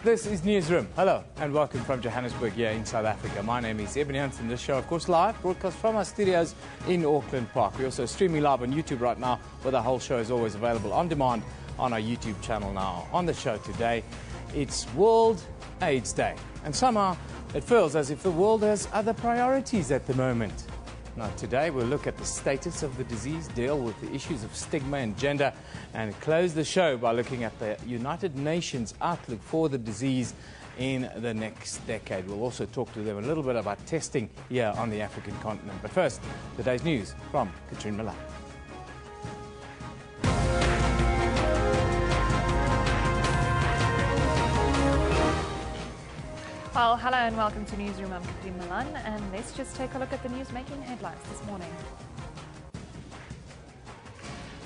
This is Newsroom. Hello and welcome from Johannesburg here in South Africa. My name is Ebony Hansen. This show, of course, live, broadcast from our studios in Auckland Park. We're also streaming live on YouTube right now, where the whole show is always available on demand on our YouTube channel now. On the show today, it's World AIDS Day. And somehow it feels as if the world has other priorities at the moment. Now, today we'll look at the status of the disease, deal with the issues of stigma and gender, and close the show by looking at the United Nations outlook for the disease in the next decade. We'll also talk to them a little bit about testing here on the African continent. But first, today's news from Katrine Milan. Well, hello and welcome to Newsroom. I'm Katrine Milan, and let's just take a look at the news making headlines this morning.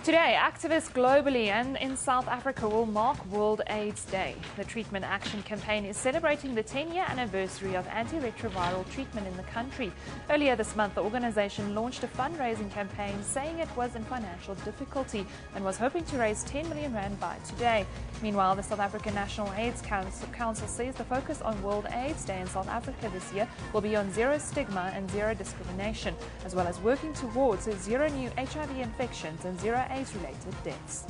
Today, activists globally and in South Africa will mark World AIDS Day. The Treatment Action Campaign is celebrating the 10-year anniversary of antiretroviral treatment in the country. Earlier this month, the organization launched a fundraising campaign saying it was in financial difficulty and was hoping to raise 10 million rand by today. Meanwhile, the South African National AIDS Council says the focus on World AIDS Day in South Africa this year will be on zero stigma and zero discrimination, as well as working towards zero new HIV infections and zero AIDS-related deaths.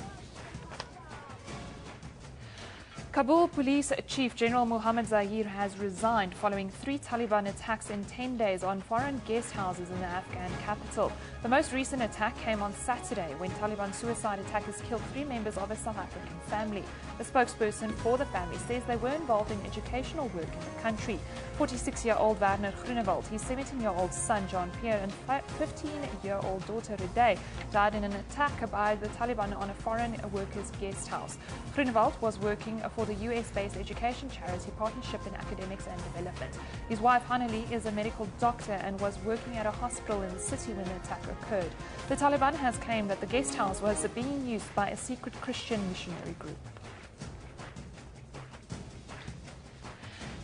Kabul Police Chief General Mohammed Zahir has resigned following 3 Taliban attacks in 10 days on foreign guest houses in the Afghan capital. The most recent attack came on Saturday when Taliban suicide attackers killed 3 members of a South African family. A spokesperson for the family says they were involved in educational work in the country. 46-year-old Werner Groenewald, his 17-year-old son Jean-Pierre and 15-year-old daughter Riday died in an attack by the Taliban on a foreign workers' guest house. Groenewald was working for the US-based education charity Partnership in Academics and Development. His wife Hanali is a medical doctor and was working at a hospital in the city when the attack occurred. The Taliban has claimed that the guest house was being used by a secret Christian missionary group.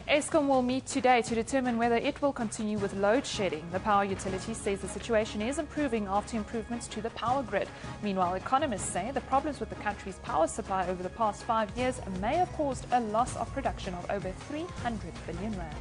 Eskom will meet today to determine whether it will continue with load shedding. The power utility says the situation is improving after improvements to the power grid. Meanwhile, economists say the problems with the country's power supply over the past 5 years may have caused a loss of production of over 300 billion rand.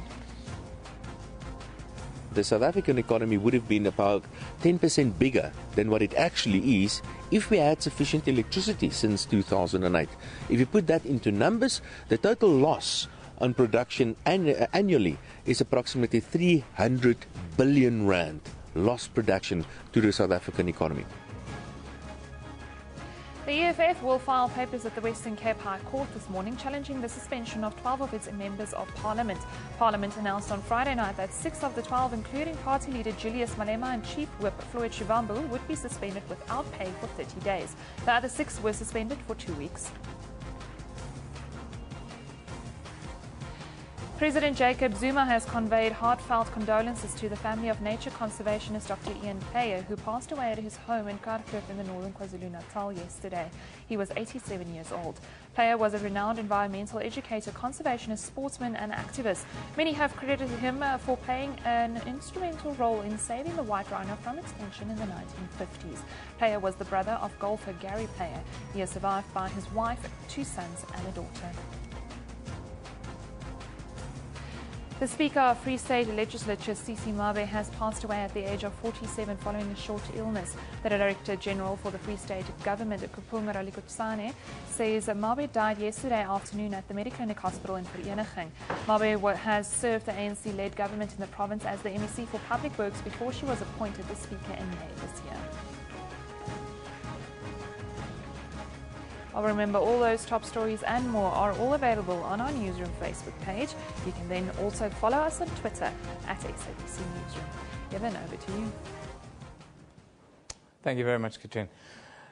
The South African economy would have been about 10% bigger than what it actually is if we had sufficient electricity since 2008. If you put that into numbers, the total loss on production annually is approximately 300 billion rand lost production to the South African economy. The EFF will file papers at the Western Cape High Court this morning challenging the suspension of 12 of its members of Parliament. Parliament announced on Friday night that 6 of the 12, including party leader Julius Malema and Chief Whip Floyd Shivambu, would be suspended without pay for 30 days. The other 6 were suspended for 2 weeks. President Jacob Zuma has conveyed heartfelt condolences to the family of nature conservationist Dr. Ian Payer, who passed away at his home in Karklip in the northern KwaZulu-Natal yesterday. He was 87 years old. Payer was a renowned environmental educator, conservationist, sportsman and activist. Many have credited him for playing an instrumental role in saving the white rhino from extinction in the 1950s. Payer was the brother of golfer Gary Payer. He is survived by his wife, 2 sons and a daughter. The Speaker of Free State Legislature, Sisi Mabe, has passed away at the age of 47 following a short illness. The Director General for the Free State Government, Kupunga Ralikutsane, says Mabe died yesterday afternoon at the Mediclinic Hospital in Vereniging. Mabe has served the ANC-led government in the province as the MEC for Public Works before she was appointed the Speaker in May this year. I'll remember all those top stories and more are all available on our Newsroom Facebook page. You can then also follow us on Twitter at SABC Newsroom. Evan, over to you. Thank you very much, Katrine.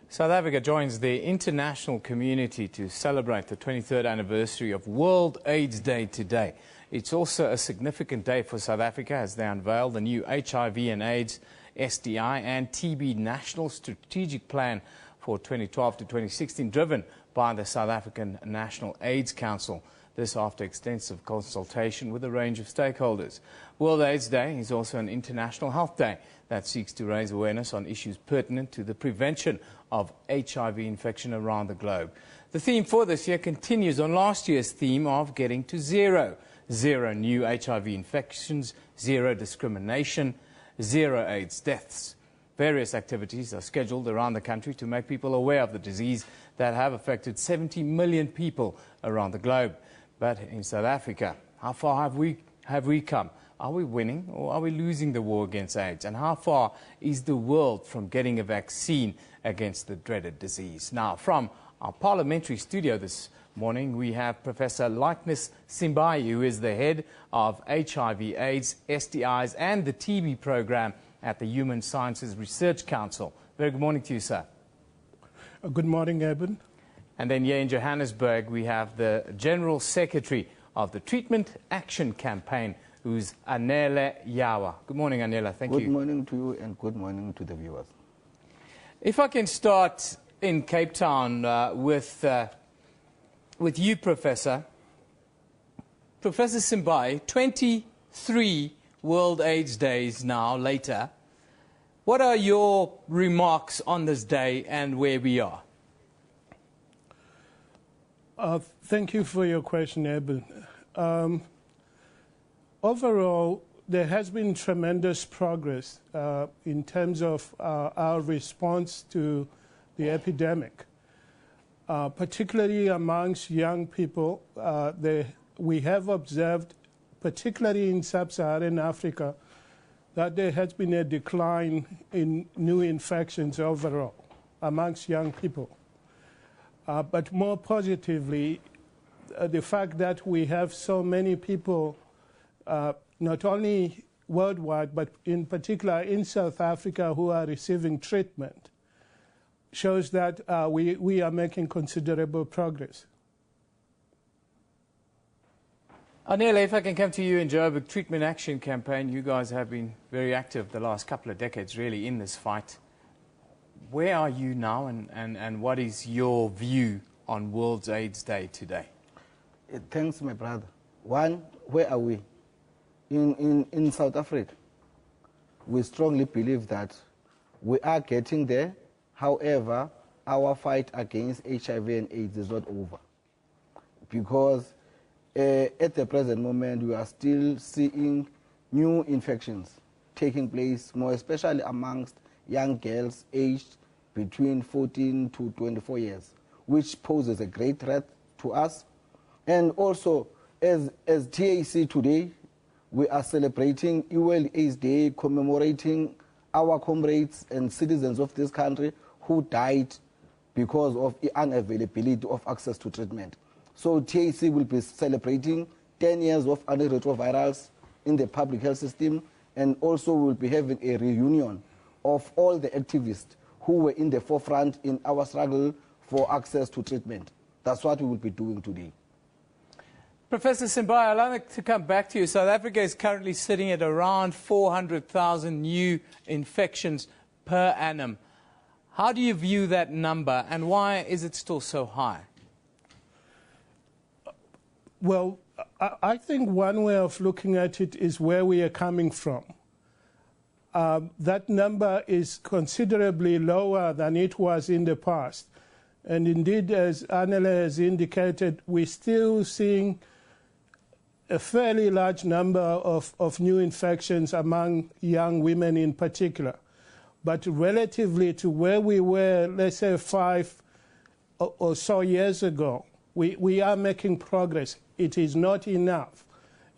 South Africa joins the international community to celebrate the 23rd anniversary of World AIDS Day today. It's also a significant day for South Africa as they unveil the new HIV and AIDS, STI and TB National Strategic Plan for 2012 to 2016, driven by the South African National AIDS Council. This after extensive consultation with a range of stakeholders. World AIDS Day is also an international health day that seeks to raise awareness on issues pertinent to the prevention of HIV infection around the globe. The theme for this year continues on last year's theme of getting to zero. Zero new HIV infections, zero discrimination, zero AIDS deaths. Various activities are scheduled around the country to make people aware of the disease that have affected 70 million people around the globe. But in South Africa, how far have we come? Are we winning or are we losing the war against AIDS? And how far is the world from getting a vaccine against the dreaded disease? Now, from our parliamentary studio this morning, we have Professor Likeness Simbai, who is the head of HIV, AIDS, STIs and the TB program at the Human Sciences Research Council. Very good morning to you, sir. Good morning, Eben. And then here in Johannesburg, we have the General Secretary of the Treatment Action Campaign, who's Anele Yawa. Good morning, Anele. Thank you. Good morning to you and good morning to the viewers. If I can start in Cape Town with you, Professor. Professor Simbai, 23 World AIDS Days now later. What are your remarks on this day and where we are? Thank you for your question, Eben. Overall, there has been tremendous progress in terms of our response to the epidemic, particularly amongst young people. We have observed, particularly in sub-Saharan Africa, that there has been a decline in new infections overall amongst young people. But more positively, the fact that we have so many people, not only worldwide, but in particular in South Africa, who are receiving treatment, shows that we are making considerable progress. Anele, if I can come to you in Joburg, Treatment Action Campaign, you guys have been very active the last couple of decades, really, in this fight. Where are you now, and what is your view on World AIDS Day today? Thanks, my brother. One, where are we? In South Africa, we strongly believe that we are getting there. However, our fight against HIV and AIDS is not over. Because at the present moment, we are still seeing new infections taking place, more especially amongst young girls aged between 14 to 24 years, which poses a great threat to us. And also, as TAC today, we are celebrating World AIDS Day, commemorating our comrades and citizens of this country who died because of the unavailability of access to treatment. So TAC will be celebrating 10 years of antiretrovirals in the public health system, and also we will be having a reunion of all the activists who were in the forefront in our struggle for access to treatment. That's what we will be doing today. Professor Simbai, I'd like to come back to you. South Africa is currently sitting at around 400,000 new infections per annum. How do you view that number, and why is it still so high? Well, I think one way of looking at it is where we are coming from. That number is considerably lower than it was in the past. And indeed, as Anele has indicated, we're still seeing a fairly large number of new infections among young women in particular. But relatively to where we were, let's say 5 or so years ago, we are making progress. It is not enough.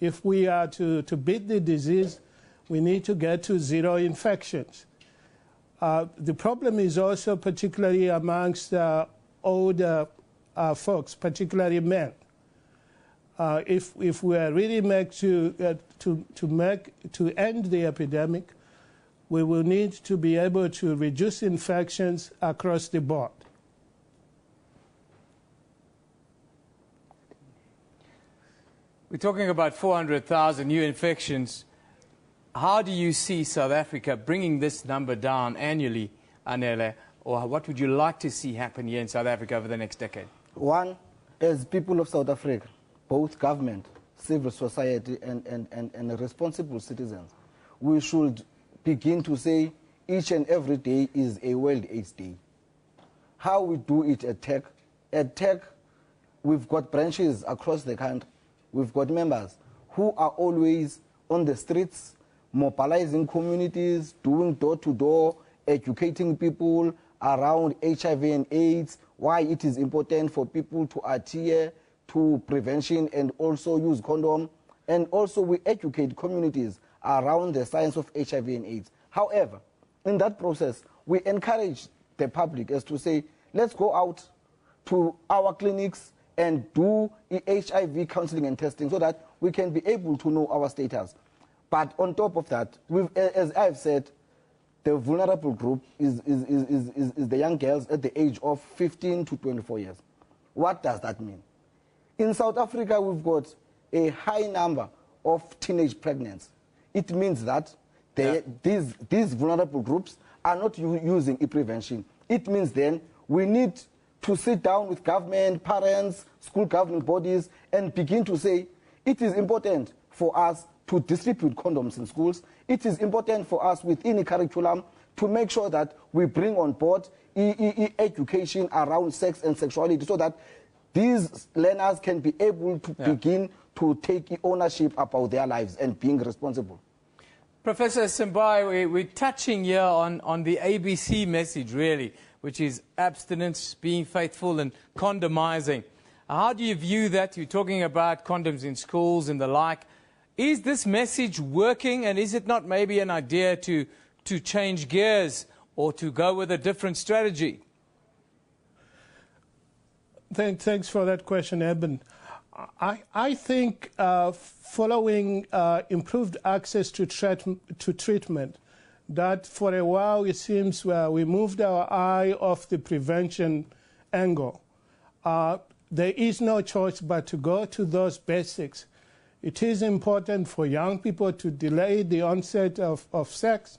If we are to beat the disease, we need to get to zero infections. The problem is also particularly amongst older folks, particularly men. If we are really to end the epidemic, we will need to be able to reduce infections across the board. We're talking about 400,000 new infections. How do you see South Africa bringing this number down annually, Anele, or what would you like to see happen here in South Africa over the next decade? One, as people of South Africa, both government, civil society, and responsible citizens, we should begin to say each and every day is a World AIDS Day. How we do it at TEC, we've got branches across the country. We've got members who are always on the streets, mobilizing communities, doing door-to-door, educating people around HIV and AIDS, why it is important for people to adhere to prevention and also use condom. And also we educate communities around the science of HIV and AIDS. However, in that process, we encourage the public as to say, let's go out to our clinics and do HIV counseling and testing so that we can be able to know our status. But on top of that, as I've said, the vulnerable group is the young girls at the age of 15 to 24 years. What does that mean? In South Africa, we've got a high number of teenage pregnancies. It means that these vulnerable groups are not using prevention. It means then we need to sit down with government, parents, school governing bodies, and begin to say it is important for us to distribute condoms in schools. It is important for us within the curriculum to make sure that we bring on board education around sex and sexuality so that these learners can be able to begin to take ownership about their lives and being responsible. Professor Simbai, we're touching here on the ABC message, really, which is abstinence, being faithful, and condomizing. How do you view that? You're talking about condoms in schools and the like. Is this message working, and is it not maybe an idea to change gears or to go with a different strategy? Thanks for that question, Eben. I think following improved access to treatment, that for a while it seems we moved our eye off the prevention angle. There is no choice but to go to those basics. It is important for young people to delay the onset of sex.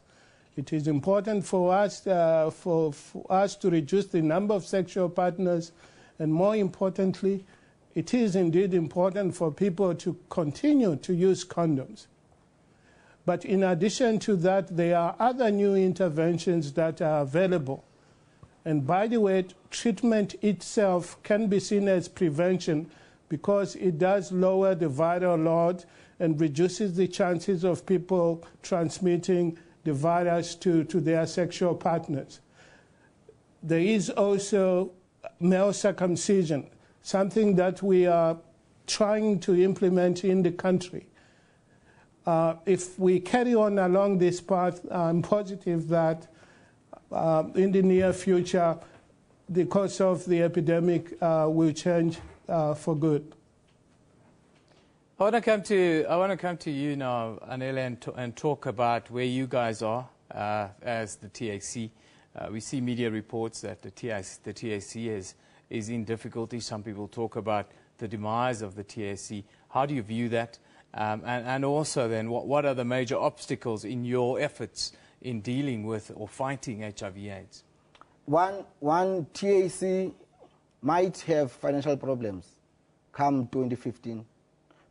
It is important for us to reduce the number of sexual partners, and more importantly, it is indeed important for people to continue to use condoms. But in addition to that, there are other new interventions that are available. And by the way, treatment itself can be seen as prevention because it does lower the viral load and reduces the chances of people transmitting the virus to their sexual partners. There is also male circumcision, something that we are trying to implement in the country. If we carry on along this path, I'm positive that in the near future, the course of the epidemic will change for good. I want to come to you now, Anele, and talk about where you guys are as the TAC. We see media reports that the TAC is in difficulty. Some people talk about the demise of the TAC. How do you view that? And also then, what are the major obstacles in your efforts in dealing with or fighting HIV/AIDS? One TAC might have financial problems come 2015,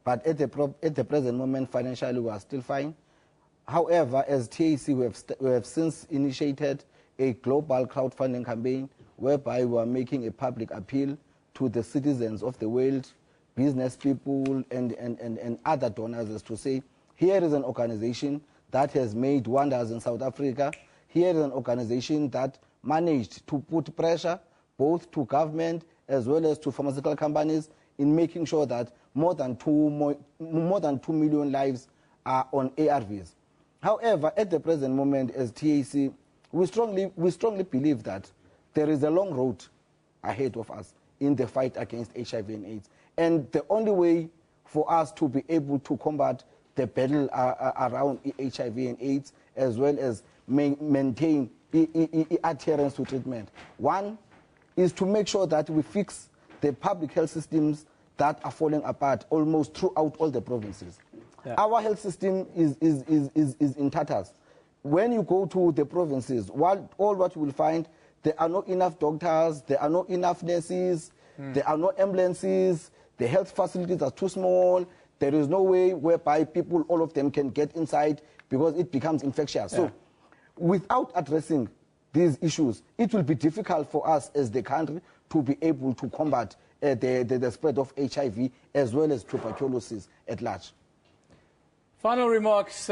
but at the present moment, financially we are still fine. However, as TAC, we have since initiated a global crowdfunding campaign whereby we are making a public appeal to the citizens of the world, business people, and other donors as to say, here is an organization that has made wonders in South Africa. Here is an organization that managed to put pressure both to government as well as to pharmaceutical companies in making sure that more than 2 million lives are on ARVs. However, at the present moment, as TAC, we strongly believe that there is a long road ahead of us in the fight against HIV and AIDS. And the only way for us to be able to combat the battle around HIV and AIDS, as well as maintain adherence to treatment, one is to make sure that we fix the public health systems that are falling apart almost throughout all the provinces. Yeah. Our health system is in tatters. When you go to the provinces, all what you will find, there are not enough doctors, there are not enough nurses, there are no ambulances, the health facilities are too small, there is no way whereby people, all of them, can get inside because it becomes infectious. So without addressing these issues, it will be difficult for us as the country to be able to combat the spread of HIV as well as tuberculosis at large. Final remarks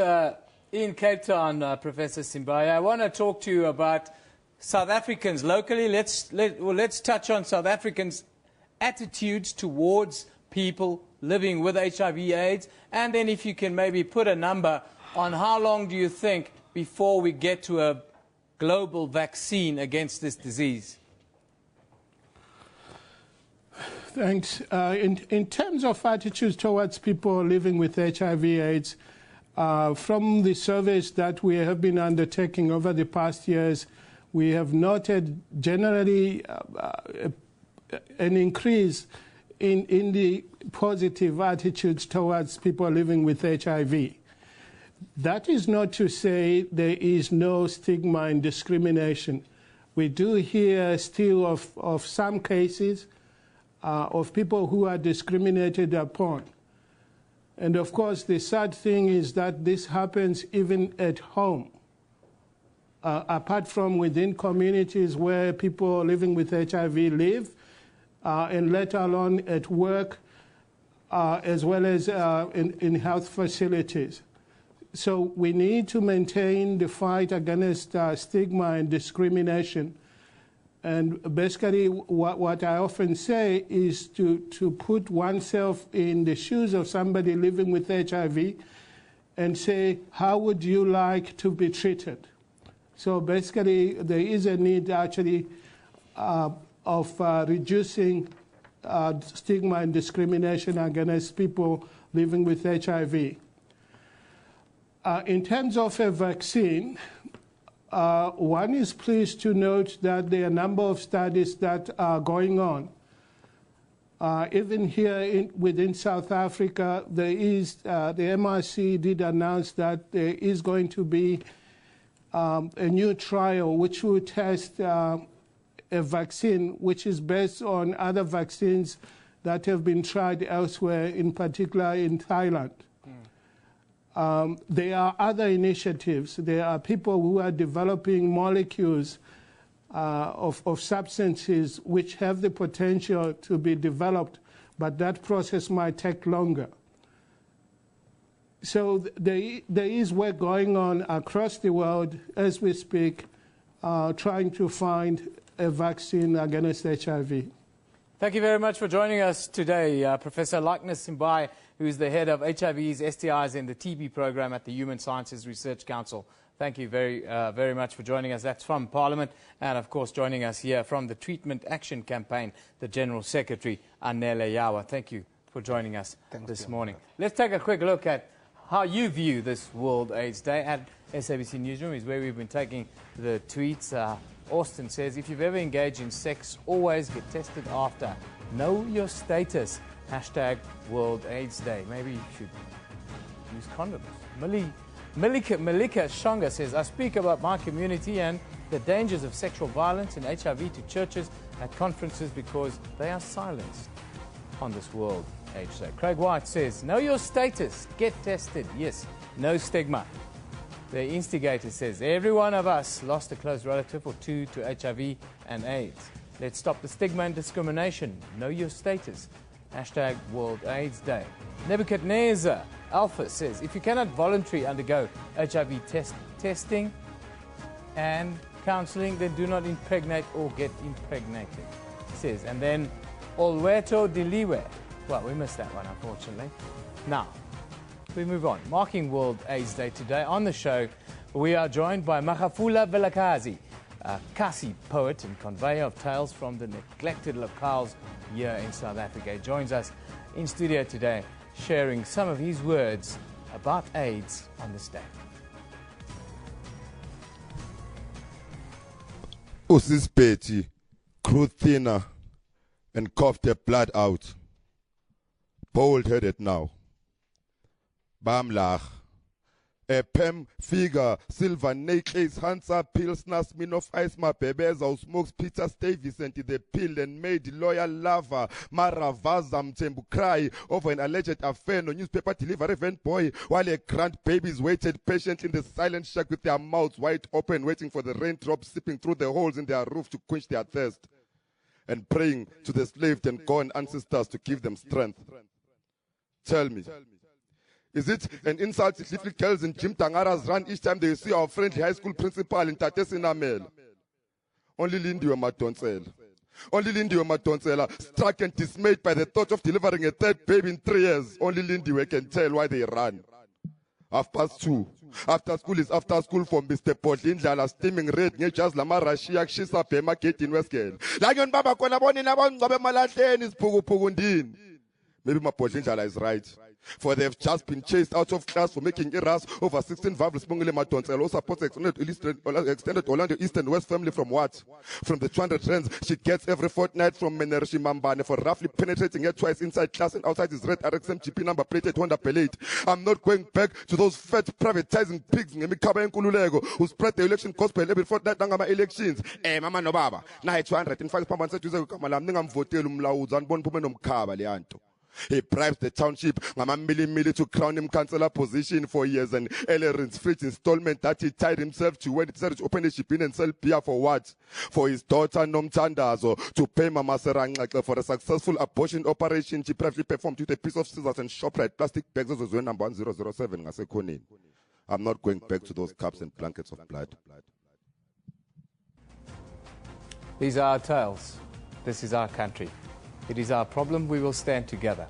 in Cape Town, Professor Simbaya. I want to talk to you about South Africans locally. Let's touch on South Africans' attitudes towards people living with HIV/AIDS, and then if you can maybe put a number on how long do you think before we get to a global vaccine against this disease? Thanks. In terms of attitudes towards people living with HIV/AIDS, from the surveys that we have been undertaking over the past years, we have noted generally an increase in the positive attitudes towards people living with HIV. That is not to say there is no stigma and discrimination. We do hear still of some cases of people who are discriminated upon. And of course, the sad thing is that this happens even at home. Apart from within communities where people living with HIV live, and let alone at work, as well as in health facilities. So we need to maintain the fight against stigma and discrimination. And basically what I often say is to put oneself in the shoes of somebody living with HIV and say, how would you like to be treated? So basically there is a need actually of reducing stigma and discrimination against people living with HIV. In terms of a vaccine, one is pleased to note that there are a number of studies that are going on. Even here within South Africa, there is, the MRC did announce that there is going to be a new trial which will test a vaccine which is based on other vaccines that have been tried elsewhere, in particular in Thailand. There are other initiatives. There are people who are developing molecules of substances which have the potential to be developed, but that process might take longer. So there is work going on across the world as we speak, trying to find a vaccine against HIV. Thank you very much for joining us today, Professor Likeness Simbai, who is the head of HIVs, STIs and the TB program at the Human Sciences Research Council. Thank you very much for joining us. That's from Parliament, and of course joining us here from the Treatment Action Campaign, the General Secretary, Anele Yawa. Thank you for joining us this morning. Let's take a quick look at how you view this World AIDS Day. At SABC Newsroom is where we've been taking the tweets. Austin says, if you've ever engaged in sex, always get tested after. Know your status. Hashtag World AIDS Day. Maybe you should use condoms. Malika Shonga says, I speak about my community and the dangers of sexual violence and HIV to churches at conferences because they are silenced on this World AIDS Day. Craig White says, know your status. Get tested. Yes, no stigma. The instigator says, every one of us lost a close relative or two to HIV and AIDS. Let's stop the stigma and discrimination. Know your status. Hashtag World AIDS Day. Nebuchadnezzar Alpha says, if you cannot voluntarily undergo HIV testing and counseling, then do not impregnate or get impregnated. He says, and then Olweto Diliwe. Well, we missed that one, unfortunately. Now, we move on. Marking World AIDS Day today, on the show, we are joined by Magafula Velakazi, a Kasi poet and conveyor of tales from the neglected locales here in South Africa. He joins us in studio today, sharing some of his words about AIDS on this day. Usis Betty grew thinner and coughed her blood out. Bald-headed now. Bamlach, A Pem figure, silver necklace, Hansa, Pilsner, Smirnoff Ice, Mabebeza, smokes Peter Stuyvesant, the pill and made loyal lover, Maravaza Mtembu cry over an alleged affair no newspaper delivery event boy, while a grand babies waited patiently in the silent shack with their mouths wide open, waiting for the raindrops sipping through the holes in their roof to quench their thirst, and praying to the slaved and gone ancestors to give them strength. Tell me, is it an insult if little girls in Jim Tangaras run each time they see our friendly high school principal in Tate Sinamel? Only Lindy Matonsela. Only Lindy Matonsela, struck and dismayed by the thought of delivering a third baby in 3 years. Only Lindy can tell why they run. 2:30. After school is after school for Mr. Podlindlala, steaming red, ngejazz lama Russia, Shisa Pema Gate in Westgate. Lion Baba Konaboni Nabon Gobe Malaten is Pugu Pugundin. Maybe my Podlindlala is right. For they have just been chased out of class for making errors over 16 verbs. Mongole Matonsela also supports extended Orlando East and West family from what? From the 200 rands she gets every fortnight from Menershi Mambane for roughly penetrating her twice inside class and outside his red RXM GP number plated Honda Pelate. I'm not going back to those fat privatizing pigs who spread the election gospel every fortnight ngama elections. Mama no baba. Na 205 pounds seduze ukamala mningam votela umlawuzi anibona phume nomkhaba le anto. He bribes the township mili to crown him councillor position for years and Ellerins free installment that he tied himself to when he decided to open a shipping and sell beer for what? For his daughter Nomtandazo to pay Mama Serangaka for a successful abortion operation she privately performed with a piece of scissors and ShopRite plastic bags of the number 1007 Ngasekonin. I'm not going back to those cups and blankets of blood. These are our tales. This is our country. It is our problem. We will stand together.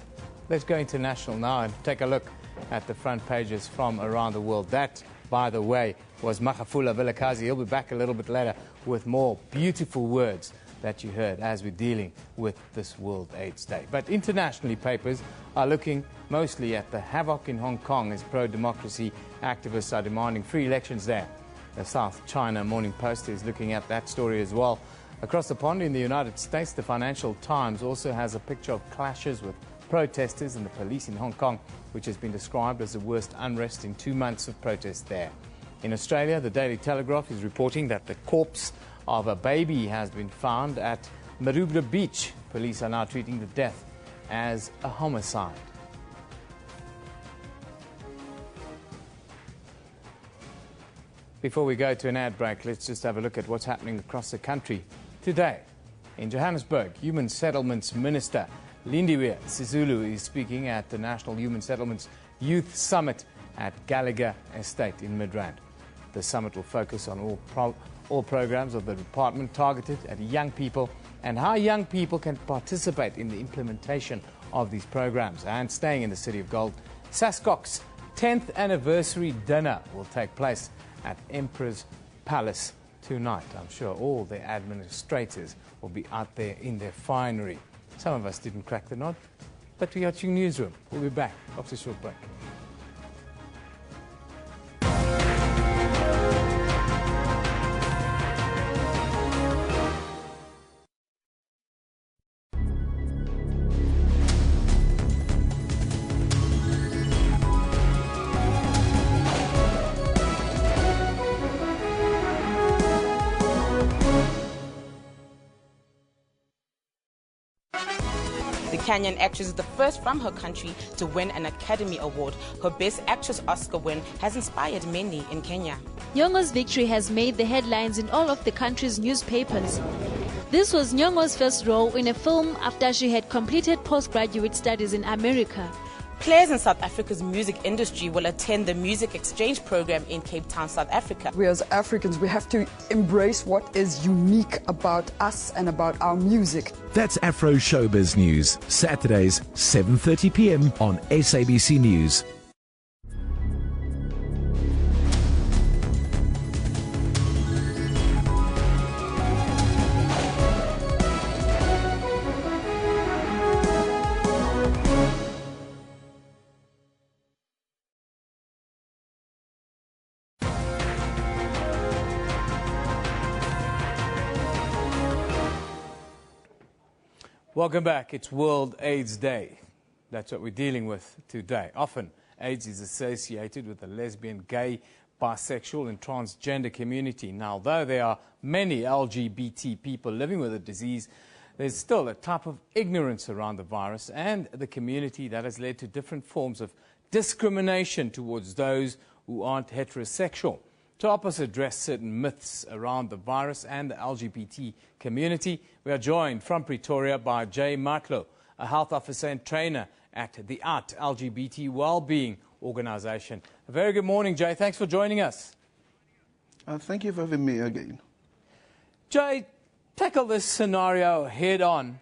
Let's go international now and take a look at the front pages from around the world. That, by the way, was Magafula Vilakazi. He'll be back a little bit later with more beautiful words that you heard as we're dealing with this World AIDS Day. But internationally, papers are looking mostly at the havoc in Hong Kong as pro-democracy activists are demanding free elections there. The South China Morning Post is looking at that story as well. Across the pond in the United States, the Financial Times also has a picture of clashes with protesters and the police in Hong Kong, which has been described as the worst unrest in 2 months of protest there. In Australia, the Daily Telegraph is reporting that the corpse of a baby has been found at Maroubra Beach. Police are now treating the death as a homicide. Before we go to an ad break, let's just have a look at what's happening across the country. Today, in Johannesburg, Human Settlements Minister Lindiwe Sisulu is speaking at the National Human Settlements Youth Summit at Gallagher Estate in Midrand. The summit will focus on all programs of the department targeted at young people and how young people can participate in the implementation of these programs. And staying in the City of Gold, SASCOC's 10th anniversary dinner will take place at Emperor's Palace tonight. I'm sure all the administrators will be out there in their finery. Some of us didn't crack the nod, but we are watching Newsroom. We'll be back after a short break. The Kenyan actress is the first from her country to win an Academy Award. Her Best Actress Oscar win has inspired many in Kenya. Nyong'o's victory has made the headlines in all of the country's newspapers. This was Nyong'o's first role in a film after she had completed postgraduate studies in America. Players in South Africa's music industry will attend the music exchange program in Cape Town, South Africa. We as Africans, we have to embrace what is unique about us and about our music. That's Afro Showbiz News, Saturdays, 7:30 p.m. on SABC News. Welcome back. It's World AIDS Day. That's what we're dealing with today. Often AIDS is associated with the lesbian, gay, bisexual and transgender community. Now, though there are many LGBT people living with the disease, there's still a type of ignorance around the virus and the community that has led to different forms of discrimination towards those who aren't heterosexual. To help us address certain myths around the virus and the LGBT community, we are joined from Pretoria by Jay Matlo, a health officer and trainer at the ART LGBT Wellbeing Organization. A very good morning, Jay. Thanks for joining us. Thank you for having me again. Jay, tackle this scenario head on.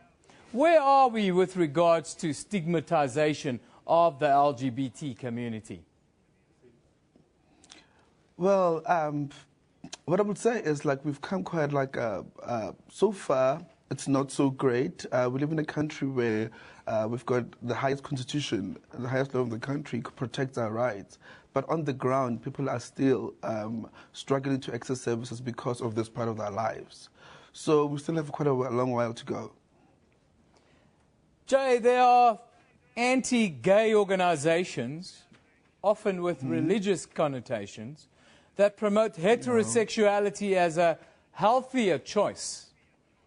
Where are we with regards to stigmatization of the LGBT community? Well, what I would say is we've come quite so far it's not so great. We live in a country where we've got the highest constitution, the highest law of the country protects our rights. But on the ground, people are still struggling to access services because of this part of their lives. So we still have quite a long while to go. Jay, there are anti-gay organizations, often with religious connotations, that promote heterosexuality as a healthier choice.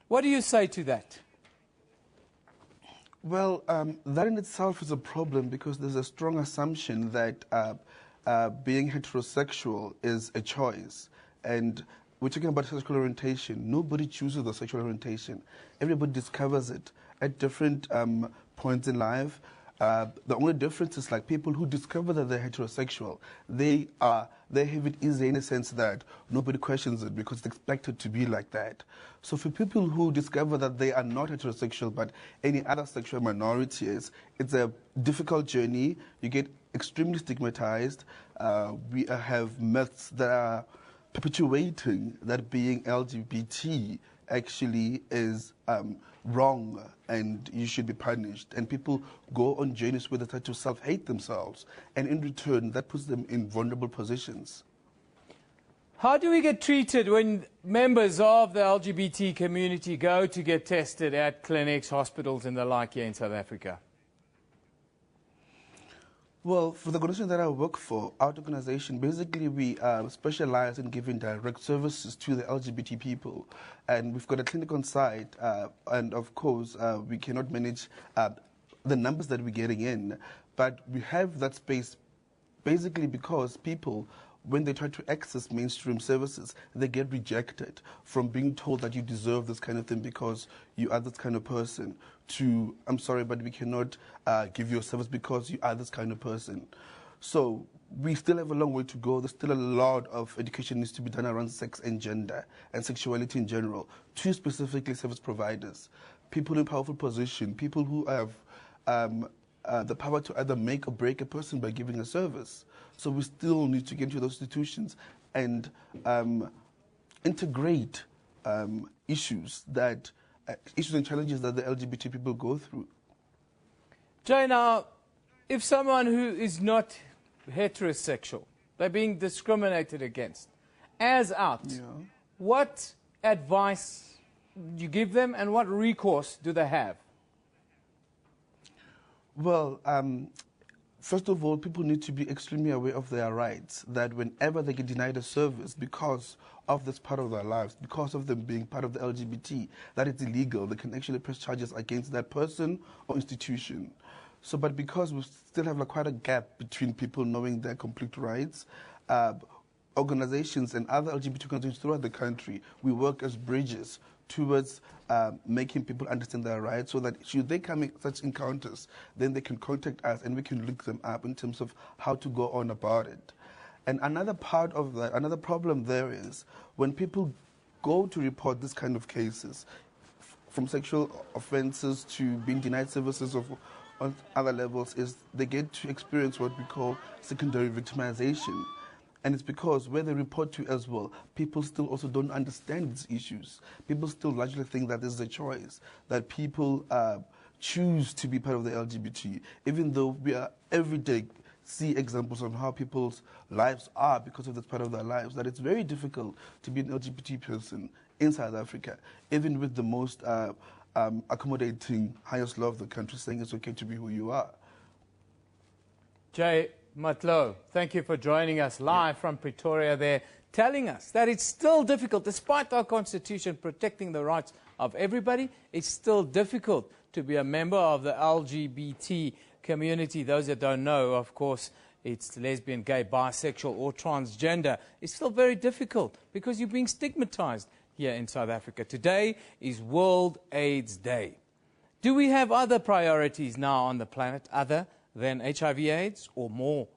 What do you say to that? Well, that in itself is a problem because there's a strong assumption that being heterosexual is a choice. And we're talking about sexual orientation. Nobody chooses the sexual orientation. Everybody discovers it at different points in life. The only difference is people who discover that they're heterosexual, they have it easy in the sense that nobody questions it because it's expected to be like that. So for people who discover that they are not heterosexual but any other sexual minority is, it's a difficult journey. You get extremely stigmatized. We have myths that are perpetuating that being LGBT actually is wrong and you should be punished. And people go on journeys where they try to self-hate themselves. And in return, that puts them in vulnerable positions. How do we get treated when members of the LGBT community go to get tested at clinics, hospitals and the like here in South Africa? Well, for the organization that I work for, our organization, basically we specialize in giving direct services to the LGBT people. And we've got a clinic on site, and of course, we cannot manage the numbers that we're getting in. But we have that space basically because people, when they try to access mainstream services, they get rejected from being told that you deserve this kind of thing because you are this kind of person to, I'm sorry, but we cannot give you a service because you are this kind of person. So we still have a long way to go. There's still a lot of education needs to be done around sex and gender and sexuality in general, to specifically service providers, people in powerful position, people who have the power to either make or break a person by giving a service. So we still need to get into those institutions and integrate issues and challenges that the LGBT people go through. Jay, now, if someone who is not heterosexual, they're being discriminated against, as out, what advice do you give them and what recourse do they have? Well, first of all, people need to be extremely aware of their rights, that whenever they get denied a service because of this part of their lives, because of them being part of the LGBT, that it's illegal. They can actually press charges against that person or institution. So, but because we still have quite a gap between people knowing their complete rights, organizations and other LGBT organizations throughout the country, we work as bridges towards making people understand their rights so that should they come in such encounters, then they can contact us and we can look them up in terms of how to go on about it. And another part of that, another problem there is when people go to report this kind of cases, from sexual offenses to being denied services on other levels, is they get to experience what we call secondary victimization. And it's because where they report to as well, people still also don't understand these issues. People still largely think that this is a choice, that people choose to be part of the LGBT, even though we are every day see examples on how people's lives are because of this part of their lives, that it's very difficult to be an LGBT person in South Africa, even with the most accommodating highest law of the country saying it's okay to be who you are. Jay, Matlo, thank you for joining us live from Pretoria there, telling us that it's still difficult, despite our constitution protecting the rights of everybody, it's still difficult to be a member of the LGBT community. Those that don't know, of course, it's lesbian, gay, bisexual or transgender. It's still very difficult because you're being stigmatized here in South Africa. Today is World AIDS Day. Do we have other priorities now on the planet other than HIV/AIDS, or more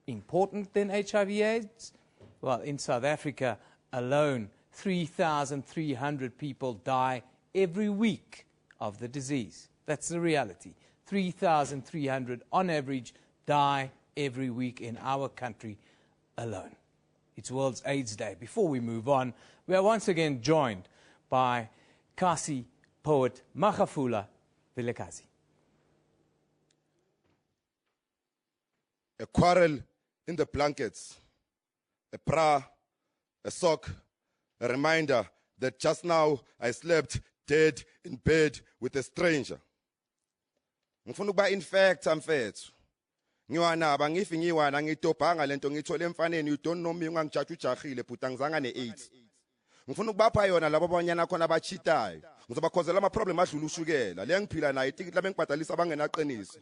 important than HIV/AIDS? Well, in South Africa alone, 3,300 people die every week of the disease. That's the reality. 3,300 on average die every week in our country alone. It's World AIDS Day. Before we move on, we are once again joined by Kasi poet Magafula Vilakazi. A quarrel in the blankets, a bra, a sock, a reminder that just now I slept dead in bed with a stranger. Ngifuna ukuba infect amfethu. Ngiwanaba ngifi ngiwana ngitobhanga lento ngithole emfaneni, you don't know me ungangijaja ujahile but angizanga ne-AIDS. Ngifuna ukubapha yona labo abanyana khona abachitayo. Ngizobakhozela ama problem adlula ushukela. Le ngiphila nayo itikiti labengibhadalisa abangenaqiniso.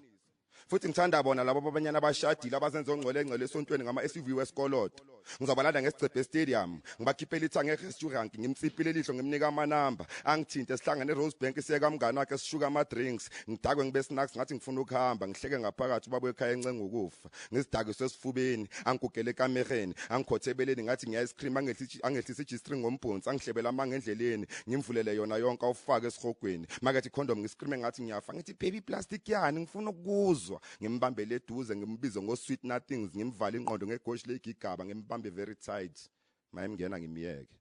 Futhi ngithanda bona labo abanyana abashadile abazenze ongcwele engcwele esontweni ngama SUV wesikoloto. Ngizobalanda ngesicebe stadium, ngibakhiphela ithanga e-restaurant, ngimtsipile lihlo ngimnika amanamba, angithinte sihlangane eRosebank siye kamngani wakhe sishuka ama drinks, ngidakwe ngibe snacks ngathi ngifuna ukuhamba, ngihleke ngaphakathi ubaba ekhaya encenga ukufa. Ngisidakwe sesifubeni, angigugele ekamereni, angikhothebeleni ngathi ngiya ice cream angehlisa G-string ngombhonsi, angihlebela amanga endleleni, ngimvulele yona yonke awufake esihogweni. Makathi condom ngiscream ngathi ngiyafa, ngithi baby plastic yani ngifuna ukuzwa. Ngimbambele eduze ngimbize ngo sweet nothings, ngimvala inqondo ngegoshi legigaba, ngibambe very tight, mayemngena ngimiyeke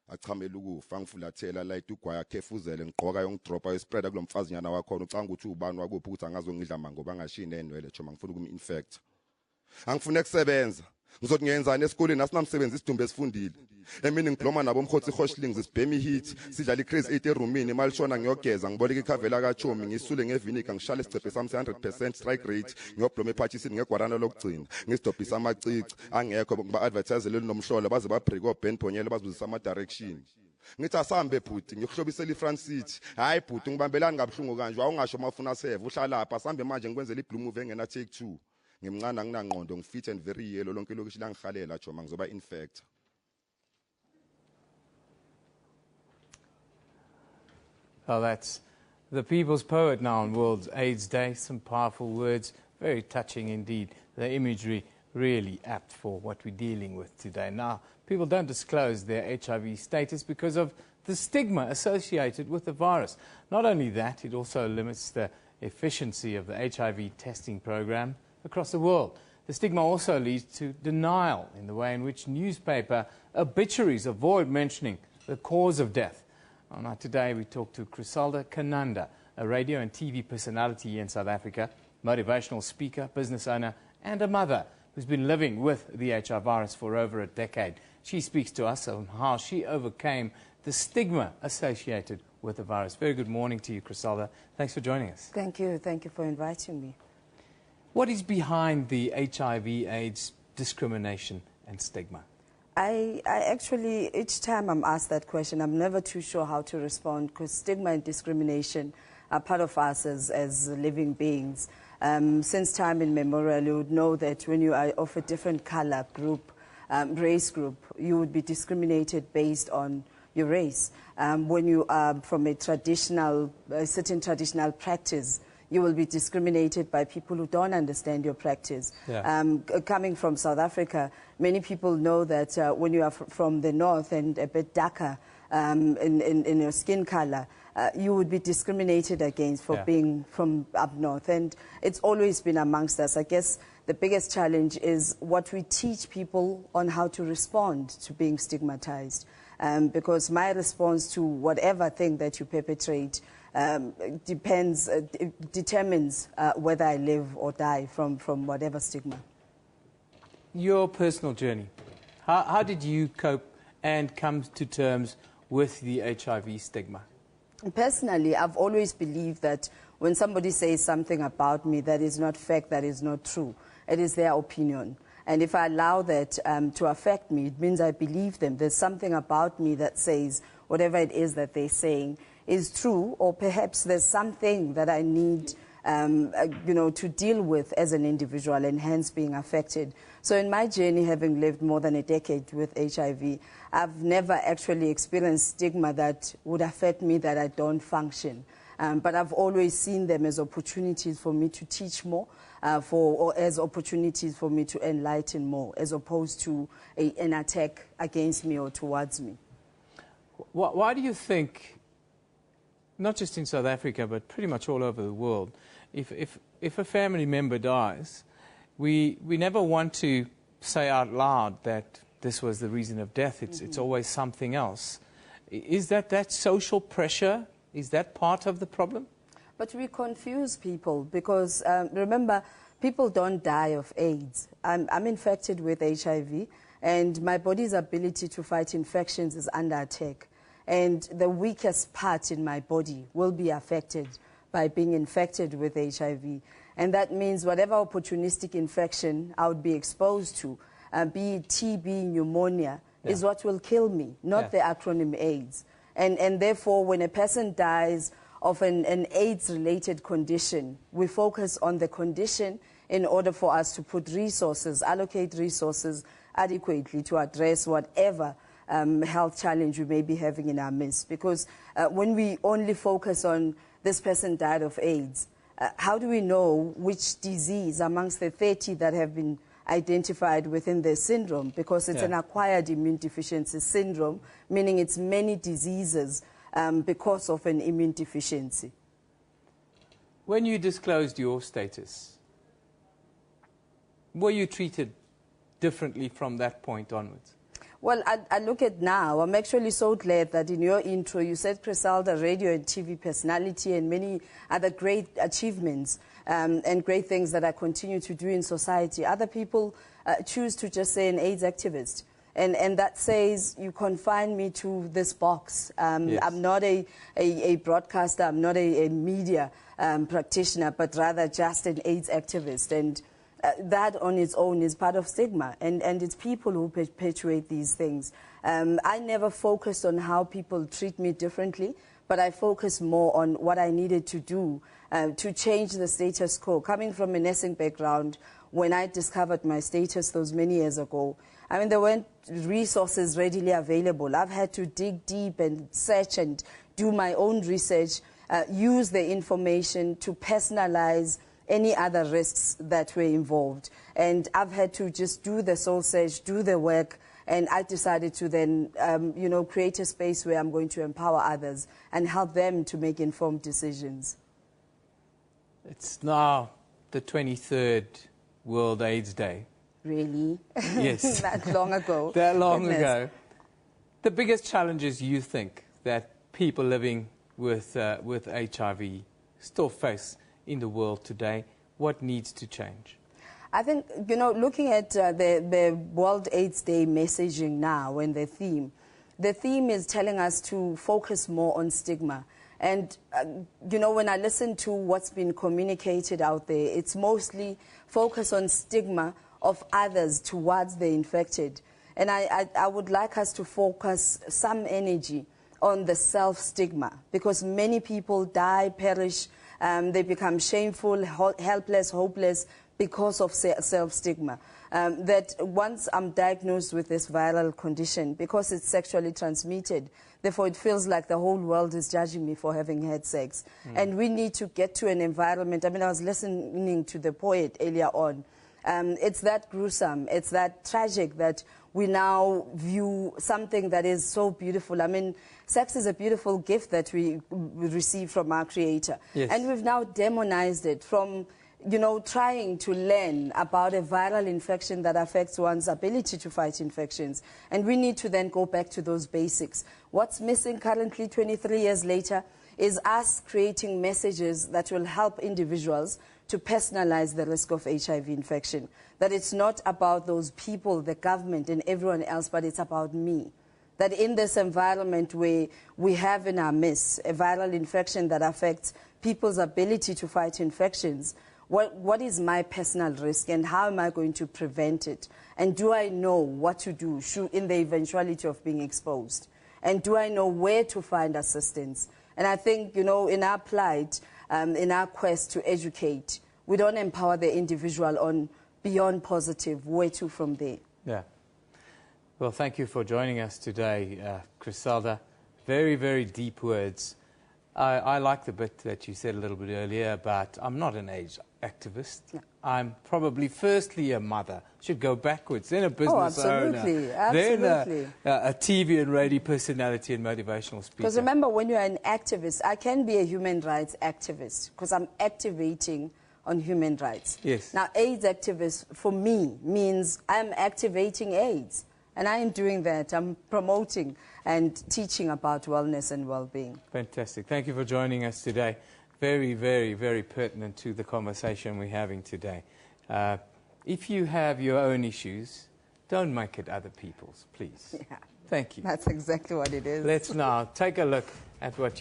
achamela ukufa, ngifulathela light ugwaya khefuzele ngigqoka yongidropa ispread kulomfazi nyana wakhona ucanga ukuthi ubani wakuphi ukuthi angazongidla manje ngoba ngashini enwele choma ngifuna ukum-infect. Angifuna ukusebenza, ngizothi ngiyenzani esikoleni asinamsebenzi isidumbu esifundile. Emini ngibloma nabo umkhotsi Hoshling sibhemi hit, sidlala iCrazy 8 erumini, imali shona ngiyogeza, ngiboleka ikhavela kaChomi, ngisule ngevinika, ngishala isicephe sami 100% strike rate, ngiyobloma ephathisini ngegwarana lokugcina, ngisidobhisa amacici, angekho ngoba advertisele nomhlolo baze babreak oBen Bonyele bazibuzisa ama direction. Ngithi asambe bhuti, ngiyohlobisela iFrance City. Hayi bhuti ngibambelani ngabhlungu kanje, awungasho mafuna save, uhlala lapha, asambe manje ngikwenzela iblue move engena take 2. Ngimncane anginangqondo, ngifit and very yellow, lonke lokishi langihalela choma ngizoba infect. Well, that's the people's poet now on World AIDS Day. Some powerful words, very touching indeed. The imagery really apt for what we're dealing with today. Now, people don't disclose their HIV status because of the stigma associated with the virus. Not only that, it also limits the efficiency of the HIV testing program across the world. The stigma also leads to denial in the way in which newspaper obituaries avoid mentioning the cause of death. Now, today we talk to Griselda Kananda, a radio and TV personality here in South Africa, motivational speaker, business owner, and a mother who's been living with the HIV virus for over a decade. She speaks to us on how she overcame the stigma associated with the virus. Very good morning to you, Griselda. Thanks for joining us. Thank you. Thank you for inviting me. What is behind the HIV/AIDS discrimination and stigma? I actually, each time I'm asked that question, I'm never too sure how to respond, because stigma and discrimination are part of us as living beings. Since time immemorial, you would know that when you are of a different color group, race group, you would be discriminated based on your race. When you are from a certain traditional practice, you will be discriminated by people who don't understand your practice. Yeah. Coming from South Africa, many people know that when you are from the north and a bit darker in your skin color, you would be discriminated against for being from up north. And it's always been amongst us. I guess the biggest challenge is what we teach people on how to respond to being stigmatized. Because my response to whatever thing that you perpetrate determines whether I live or die from whatever stigma. Your personal journey, how did you cope and come to terms with the HIV stigma? Personally, I've always believed that when somebody says something about me that is not fact, that is not true, it is their opinion. And if I allow that to affect me, it means I believe them. There's something about me that says whatever it is that they're saying is true, or perhaps there's something that I need to deal with as an individual and hence being affected. So in my journey, having lived more than a decade with HIV, I've never actually experienced stigma that would affect me that I don't function. But I've always seen them as opportunities for me to teach more, or as opportunities for me to enlighten more, as opposed to an attack against me or towards me. Why do you think, not just in South Africa, but pretty much all over the world, if a family member dies, we never want to say out loud that this was the reason of death. It's always something else. Is that social pressure? Is that part of the problem? But we confuse people because, remember, people don't die of AIDS. I'm infected with HIV, and my body's ability to fight infections is under attack. And the weakest part in my body will be affected by being infected with HIV. And that means whatever opportunistic infection I would be exposed to, be it TB, pneumonia, is what will kill me, not the acronym AIDS. And therefore, when a person dies of an AIDS-related condition, we focus on the condition in order for us to put resources, allocate resources adequately to address whatever health challenge we may be having in our midst. Because when we only focus on this person died of AIDS, how do we know which disease amongst the 30 that have been identified within the syndrome? Because it's an acquired immune deficiency syndrome, meaning it's many diseases because of an immune deficiency. When you disclosed your status, were you treated differently from that point onwards? Well, I look at now, I'm actually so glad that in your intro you said Crisalda, radio and TV personality, and many other great achievements and great things that I continue to do in society. Other people choose to just say an AIDS activist. And that says you confine me to this box. I'm not a broadcaster, I'm not a media practitioner, but rather just an AIDS activist. And that on its own is part of stigma, and it's people who perpetuate these things. I never focused on how people treat me differently, but I focused more on what I needed to do to change the status quo. Coming from a nursing background, when I discovered my status those many years ago, I mean, there weren't resources readily available. I've had to dig deep and search and do my own research, use the information to personalize any other risks that were involved. And I've had to just do the soul search, do the work, and I decided to then, create a space where I'm going to empower others and help them to make informed decisions. It's now the 23rd World AIDS Day. Really? Yes. That long ago. That long ago. The biggest challenges you think that people living with HIV still face in the world today, what needs to change? I think, looking at the World AIDS Day messaging now and the theme is telling us to focus more on stigma. And, when I listen to what's been communicated out there, it's mostly focus on stigma of others towards the infected. And I would like us to focus some energy on the self-stigma, because many people die, perish, they become shameful, helpless, hopeless because of self-stigma. That once I'm diagnosed with this viral condition, because it's sexually transmitted, therefore it feels like the whole world is judging me for having had sex. And we need to get to an environment. I mean, I was listening to the poet earlier on. It's that gruesome, it's that tragic that we now view something that is so beautiful. I mean, sex is a beautiful gift that we receive from our Creator. Yes. And we've now demonized it from, trying to learn about a viral infection that affects one's ability to fight infections. And we need to then go back to those basics. What's missing currently, 23 years later, is us creating messages that will help individuals to personalize the risk of HIV infection. That it's not about those people, the government and everyone else, but it's about me. That in this environment where we have in our midst a viral infection that affects people's ability to fight infections, What is my personal risk and how am I going to prevent it? And do I know what to do in the eventuality of being exposed? And do I know where to find assistance? And I think, in our plight, in our quest to educate, we don't empower the individual on beyond positive, where to from there. Yeah. Well, thank you for joining us today, Griselda. Very, very deep words. I like the bit that you said a little bit earlier about I'm not an age activist. No. I'm probably firstly a mother. Should go backwards. Then a business absolutely. owner. Absolutely. Then a TV and radio personality and motivational speaker. Because remember, when you're an activist, I can be a human rights activist because I'm activating on human rights. Yes. Now, AIDS activist for me means I'm activating AIDS. And I am doing that. I'm promoting and teaching about wellness and well-being. Fantastic. Thank you for joining us today. Very, very, very pertinent to the conversation we're having today. If you have your own issues, don't make it other people's, please. Yeah. Thank you. That's exactly what it is. Let's now take a look at what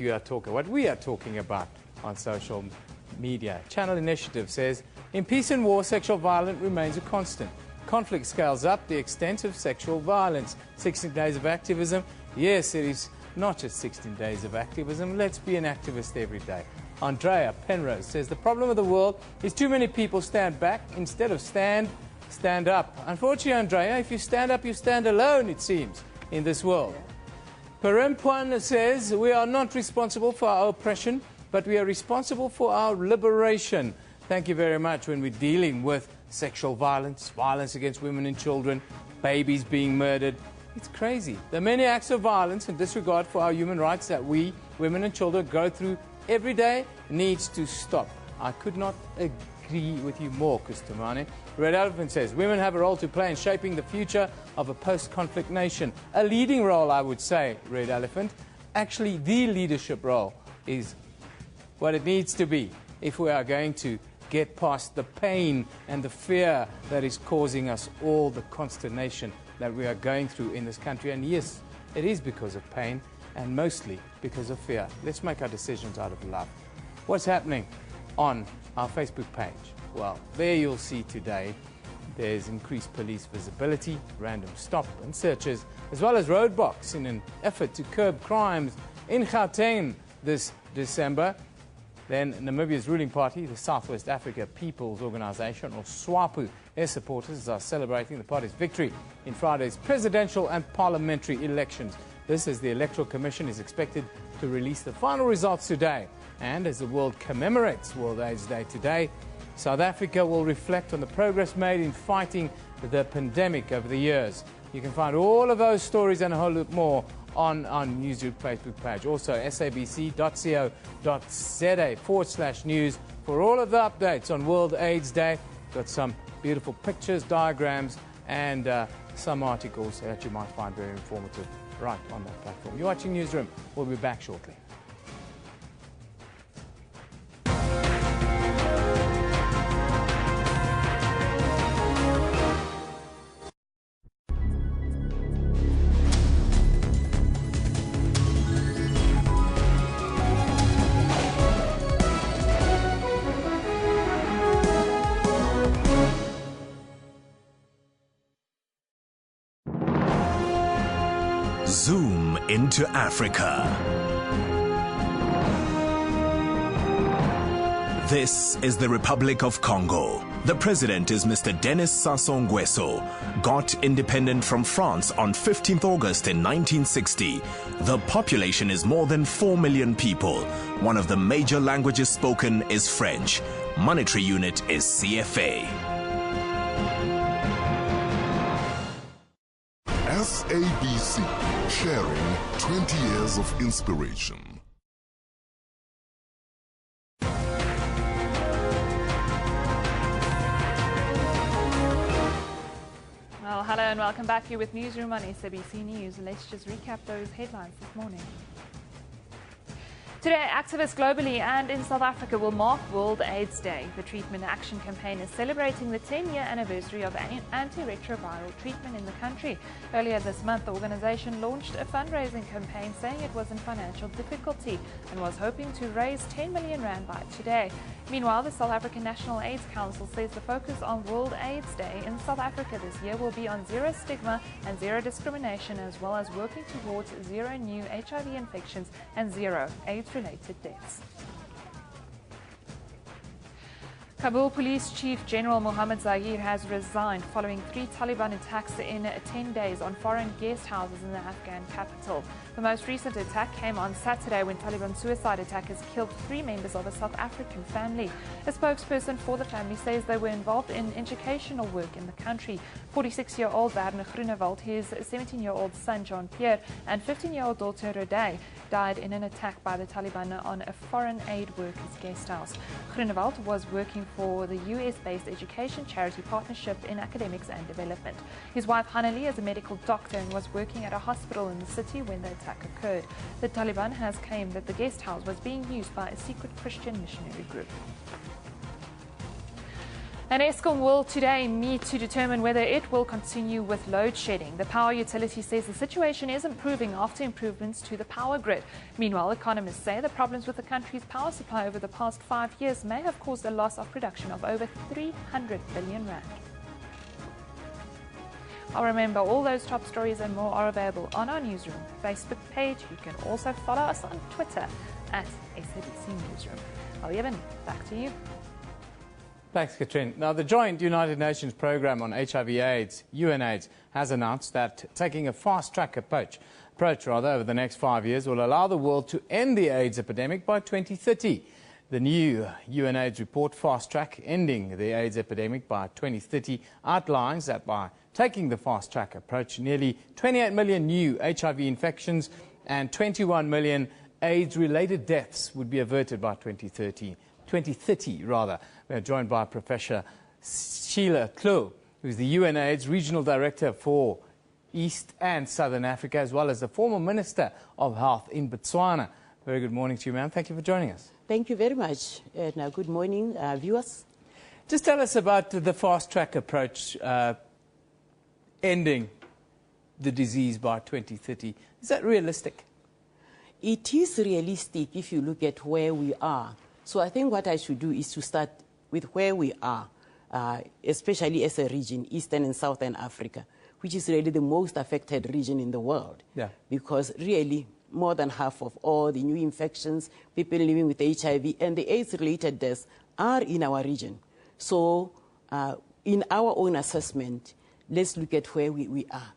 we are talking about on social media. Channel Initiative says, in peace and war, sexual violence remains a constant. Conflict scales up the extent of sexual violence. 16 days of activism. Yes, it is not just 16 days of activism. Let's be an activist every day. Andrea Penrose says the problem of the world is too many people stand back instead of stand up. Unfortunately, Andrea, if you stand up, you stand alone, it seems, in this world. Perempuan says we are not responsible for our oppression, but we are responsible for our liberation. Thank you very much. When we're dealing with sexual violence, violence against women and children, babies being murdered, it's crazy. The many acts of violence and disregard for our human rights that we, women and children, go through every day needs to stop. I could not agree with you more, Kustamane. Red Elephant says, women have a role to play in shaping the future of a post-conflict nation. A leading role, I would say, Red Elephant. Actually, the leadership role is what it needs to be if we are going to get past the pain and the fear that is causing us all the consternation that we are going through in this country. And yes, it is because of pain and mostly because of fear. Let's make our decisions out of love. What's happening on our Facebook page? Well, there you'll see today there's increased police visibility, random stop and searches, as well as roadblocks in an effort to curb crimes in Gauteng this December. Then Namibia's ruling party, the Southwest Africa People's Organization, or SWAPO, their supporters are celebrating the party's victory in Friday's presidential and parliamentary elections. This as the Electoral Commission is expected to release the final results today. And as the world commemorates World AIDS Day today, South Africa will reflect on the progress made in fighting the pandemic over the years. You can find all of those stories and a whole lot more on our Newsroom Facebook page. Also, sabc.co.za/news for all of the updates on World AIDS Day. Got some beautiful pictures, diagrams, and some articles that you might find very informative right on that platform. You're watching Newsroom. We'll be back shortly. Zoom into Africa. This is the Republic of Congo. The president is Mr. Denis Sassou Nguesso, got independent from France on 15th August in 1960. The population is more than 4 million people. One of the major languages spoken is French. Monetary unit is CFA. SABC, sharing 20 years of inspiration. Well, hello and welcome back here with Newsroom on SABC News. Let's just recap those headlines this morning. Today, activists globally and in South Africa will mark World AIDS Day. The Treatment Action Campaign is celebrating the 10-year anniversary of antiretroviral treatment in the country. Earlier this month, the organization launched a fundraising campaign saying it was in financial difficulty and was hoping to raise 10 million rand by today. Meanwhile, the South African National AIDS Council says the focus on World AIDS Day in South Africa this year will be on zero stigma and zero discrimination, as well as working towards zero new HIV infections and zero AIDS-related deaths. Kabul Police Chief General Mohammed Zahir has resigned following 3 Taliban attacks in 10 days on foreign guest houses in the Afghan capital. The most recent attack came on Saturday when Taliban suicide attackers killed 3 members of a South African family. A spokesperson for the family says they were involved in educational work in the country. 46-year-old Werner Groenewald, his 17-year-old son Jean-Pierre and 15-year-old daughter Rodai died in an attack by the Taliban on a foreign aid workers guest house. Groenewald was working for the US-based education charity Partnership in Academics and Development. His wife Hanali is a medical doctor and was working at a hospital in the city when the attack occurred. The Taliban has claimed that the guest house was being used by a secret Christian missionary group. And Eskom will today meet to determine whether it will continue with load shedding. The power utility says the situation is improving after improvements to the power grid. Meanwhile, economists say the problems with the country's power supply over the past 5 years may have caused a loss of production of over 300 billion rand. I'll remember all those top stories and more are available on our Newsroom Facebook page. You can also follow us on Twitter at SABC Newsroom. Al-Yevin, back to you. Thanks, Katrin. Now, the joint United Nations Programme on HIV/AIDS, UNAIDS, has announced that taking a fast-track approach over the next 5 years will allow the world to end the AIDS epidemic by 2030. The new UNAIDS report, Fast Track, Ending the AIDS Epidemic by 2030, outlines that by taking the fast-track approach, nearly 28 million new HIV infections and 21 million AIDS-related deaths would be averted by 2030. We're joined by Professor Sheila Klo, who's the UNAIDS Regional Director for East and Southern Africa, as well as the former Minister of Health in Botswana. Very good morning to you, ma'am. Thank you for joining us. Thank you very much. And good morning, viewers. Just tell us about the fast-track approach ending the disease by 2030. Is that realistic? It is realistic if you look at where we are. So I think what I should do is to start with where we are, especially as a region, Eastern and Southern Africa, which is really the most affected region in the world. Yeah. Because really, more than half of all the new infections, people living with HIV and the AIDS-related deaths are in our region. So in our own assessment, let's look at where we are.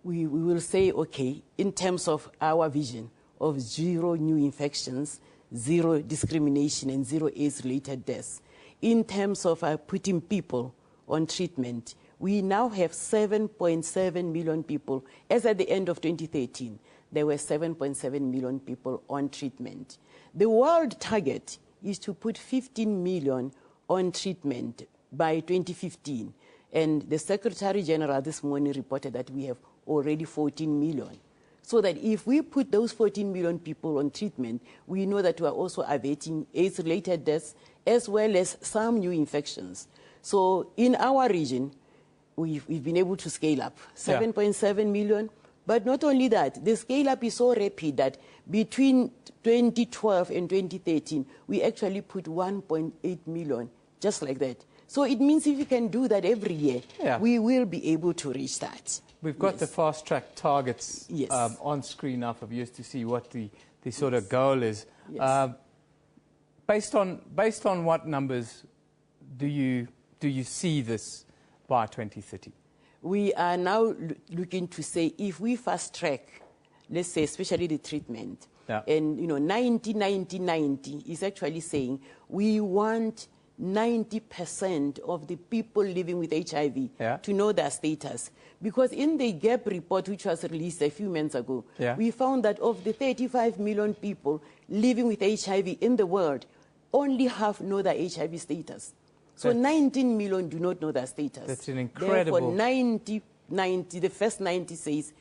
We will say, okay, in terms of our vision of zero new infections, zero discrimination and zero AIDS-related deaths. In terms of putting people on treatment, we now have 7.7 million people. As at the end of 2013, there were 7.7 million people on treatment. The world target is to put 15 million on treatment by 2015. And the Secretary General this morning reported that we have already 14 million. So that if we put those 14 million people on treatment, we know that we are also averting AIDS-related deaths as well as some new infections. So in our region, we've been able to scale up 7.7 million. But not only that, the scale-up is so rapid that between 2012 and 2013, we actually put 1.8 million, just like that. So it means if we can do that every year, we will be able to reach that. We've got the fast-track targets on screen now for viewers to see what the sort of goal is. Yes. Based on what numbers do you see this by 2030? We are now looking to say if we fast-track, let's say especially the treatment, and 90 is actually saying we want 90% of the people living with HIV to know their status. Because in the GAP report, which was released a few months ago, we found that of the 35 million people living with HIV in the world, only half know their HIV status. So 19 million do not know their status. That's an incredible... Therefore, the first 90 says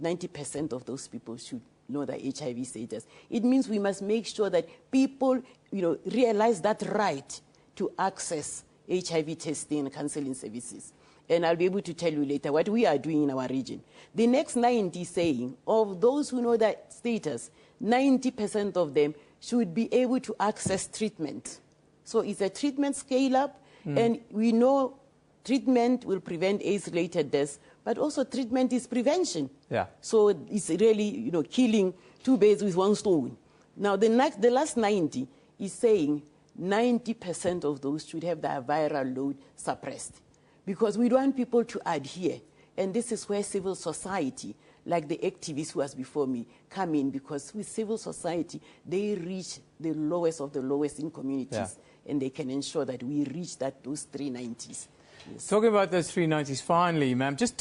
90% of those people should know the HIV status. It means we must make sure that people, realize that right to access HIV testing and counseling services. And I'll be able to tell you later what we are doing in our region. The next 90 saying, of those who know that status, 90% of them should be able to access treatment. So it's a treatment scale-up, and we know treatment will prevent AIDS-related deaths, but also treatment is prevention. Yeah. So it's really, killing two birds with one stone. Now, the last 90 is saying 90% of those should have their viral load suppressed, because we don't want people to adhere. And this is where civil society, like the activists who was before me, come in, because with civil society, they reach the lowest of the lowest in communities, and they can ensure that we reach those 390s. Yes. Talking about those 390s, finally, ma'am, just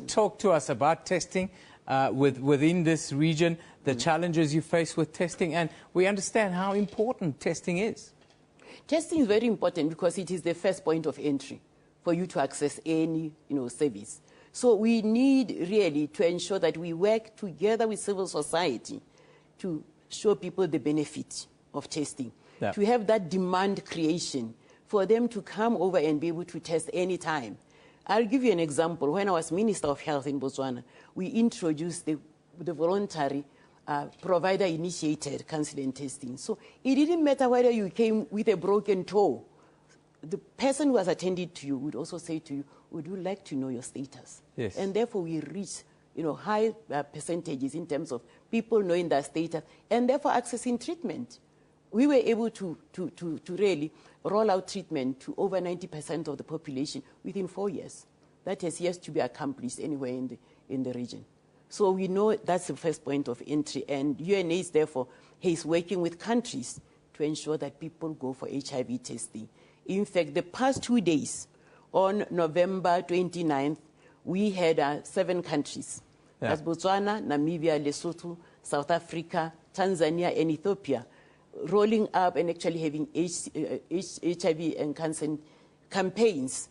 talk to us about testing within this region, the challenges you face with testing, and we understand how important testing is. Testing is very important because it is the first point of entry for you to access any service. So we need really to ensure that we work together with civil society to show people the benefit of testing, to have that demand creation for them to come over and be able to test anytime. I'll give you an example. When I was Minister of Health in Botswana, we introduced the voluntary provider-initiated counseling testing. So it didn't matter whether you came with a broken toe. The person who has attended to you would also say to you, would you like to know your status? Yes. And therefore we reach high percentages in terms of people knowing their status and therefore accessing treatment. We were able to really roll out treatment to over 90% of the population within 4 years. That has yet to be accomplished anywhere in the region. So we know that's the first point of entry, and UNAIDS, therefore, is working with countries to ensure that people go for HIV testing. In fact, the past 2 days, on November 29th, we had 7 countries. That's Botswana, Namibia, Lesotho, South Africa, Tanzania, and Ethiopia, rolling up and actually having HIV and cancer campaigns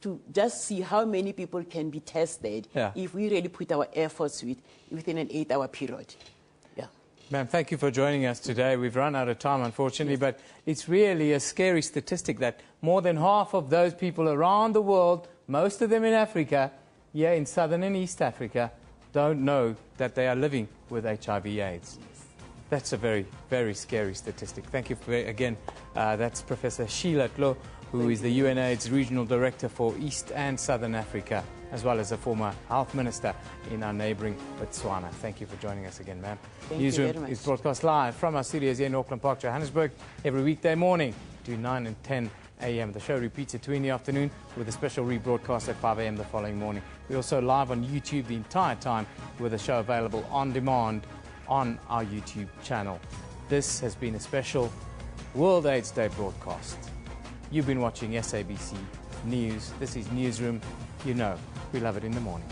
to just see how many people can be tested if we really put our efforts within an 8-hour period. Ma'am, thank you for joining us today. We've run out of time, unfortunately, but it's really a scary statistic that more than half of those people around the world, most of them in Africa, in Southern and East Africa, don't know that they are living with HIV/AIDS. That's a very, very scary statistic. Thank you again. That's Professor Sheila Tlo, who is the UNAIDS Regional Director for East and Southern Africa, as well as a former health minister in our neighbouring Botswana. Thank you for joining us again, ma'am. Newsroom is broadcast live from our studios here in Auckland Park, Johannesburg, every weekday morning between 9 and 10 a.m. The show repeats at 2 in the afternoon with a special rebroadcast at 5 a.m. the following morning. We're also live on YouTube the entire time with the show available on demand on our YouTube channel. This has been a special World AIDS Day broadcast. You've been watching SABC News. This is Newsroom. You know, we love it in the morning.